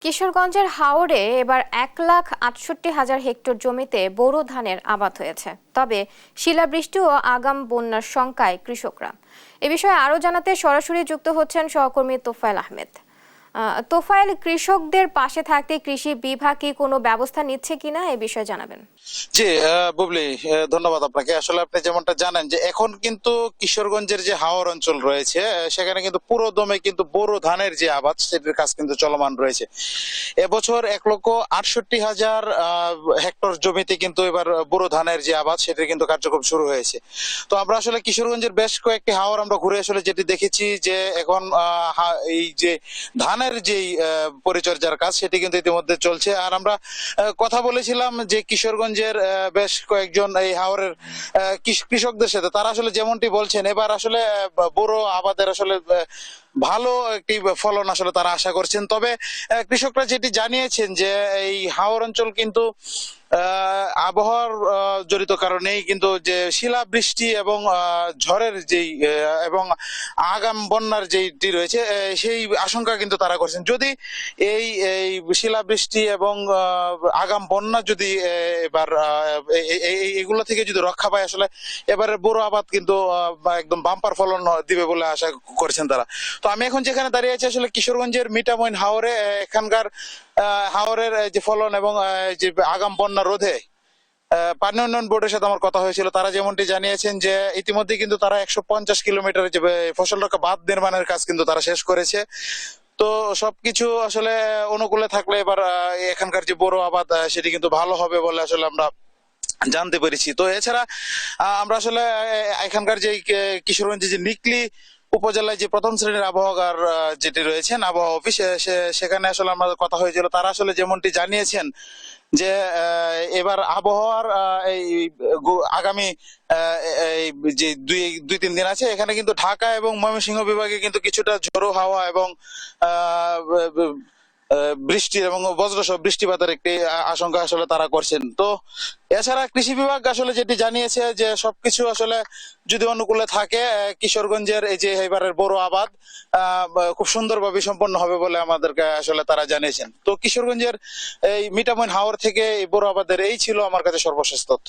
কিশোরগঞ্জের হাওরে এবার 1,68,000 হেক্টর জমিতে বোরো ধানের আবাদ হয়েছে। তবে শিলাবৃষ্টি ও আগাম বন্যার শঙ্কায় কৃষকরা। এ বিষয়ে আরও জানাতে সরাসরি যুক্ত হচ্ছেন সহকর্মী তোফায়েল আহমেদ। তোফায়েল, কৃষকদের পাশে থাকতে কৃষি বিভাগ কি কোনো ব্যবস্থা নিচ্ছে কিনা এ বিষয়ে জানাবেন। জি বুবলি, ধন্যবাদ আপনাকে। আসলে আপনি যেমনটা জানেন যে এখন কিন্তু কিশোরগঞ্জের যে হাওর অঞ্চল রয়েছে সেখানে কিন্তু পুরো দমে কিন্তু বোরো ধানের যে আবাদ সেটির কাজ কিন্তু চলমান রয়েছে। এবছর 1,68,000 হেক্টর জমিতে কিন্তু এবার বোরো ধানের যে আবাদ সেটির কিন্তু কার্যক্রম শুরু হয়েছে। তো আমরা আসলে কিশোরগঞ্জের বেশ কয়েকটি হাওর আমরা ঘুরে আসলে যেটি দেখেছি যে এখন এই যে ধানের যেই পরিচর্যার কাজ সেটি কিন্তু ইতিমধ্যে চলছে। আর আমরা কথা বলেছিলাম যে কিশোরগঞ্জের বেশ কয়েকজন এই হাওরের কৃষকদের সাথে, তারা আসলে যেমনটি বলছেন এবার আসলে বোরো আবাদের আসলে ভালো একটি ফলন আসলে তারা আশা করছেন। তবে কৃষকরা যেটি জানিয়েছেন যে এই হাওর অঞ্চল কিন্তু আবহাওয়ার জড়িত কারণেই কিন্তু যে শিলাবৃষ্টি এবং ঝড়ের যেই এবং আগাম বন্যার যেইটি রয়েছে সেই আশঙ্কা কিন্তু তারা করছেন। যদি এই এই শিলাবৃষ্টি এবং আগাম বন্যা যদি এবার এগুলো থেকে যদি রক্ষা পায় আসলে এবারে বোরো আবাদ কিন্তু একদম বাম্পার ফলন দিবে বলে আশা করছেন তারা। তো আমি এখন যেখানে দাঁড়িয়ে আছি আসলে কিশোরগঞ্জের মিঠামইন হাওরে, এখানকার হাওরের যে ফলন এবং যে আগাম বন্যা রোধে পানি উন্নয়ন বোর্ডের সাথে আমার কথা হয়েছিল। তারা যেমনটি জানিয়েছেন যে ইতিমধ্যে কিন্তু তারা 150 কিলোমিটার যে ফসল রক্ষা বাঁধ নির্মাণের কাজ কিন্তু তারা শেষ করেছে। তো সবকিছু আসলে অনুকূলে থাকলে এবার এখানকার যে বোরো আবাদ সেটি কিন্তু ভালো হবে বলে আসলে আমরা জানতে পেরেছি। তো এছাড়া আমরা আসলে এখানকার যে কিশোরগঞ্জের যে নিকলি উপজেলায় যে প্রথম শ্রেণীর আবহাওয়ার যেটি রয়েছেন আবহাওয়া অফিস, সেখানে আসলে আমাদের কথা হয়েছিল। তারা আসলে যেমনটি জানিয়েছেন যে এবার আবহাওয়ার এই আগামী এই যে দুই তিন দিন আছে এখানে কিন্তু ঢাকা এবং ময়মনসিংহ বিভাগে কিন্তু কিছুটা ঝোড়ো হাওয়া এবং বৃষ্টি এবং বজ্রসহ বৃষ্টিপাতের একটি আশঙ্কা আসলে তারা করছেন। তো এছাড়া কৃষি বিভাগ আসলে যেটি জানিয়েছে যে সবকিছু আসলে যদি অনুকূলে থাকে কিশোরগঞ্জের এই যে এবারের বোরো আবাদ খুব সুন্দরভাবে সম্পন্ন হবে বলে আমাদেরকে আসলে তারা জানিয়েছেন। তো কিশোরগঞ্জের এই মিঠামইন হাওর থেকে এই বোরো আবাদের এই ছিল আমার কাছে সর্বশেষ তথ্য।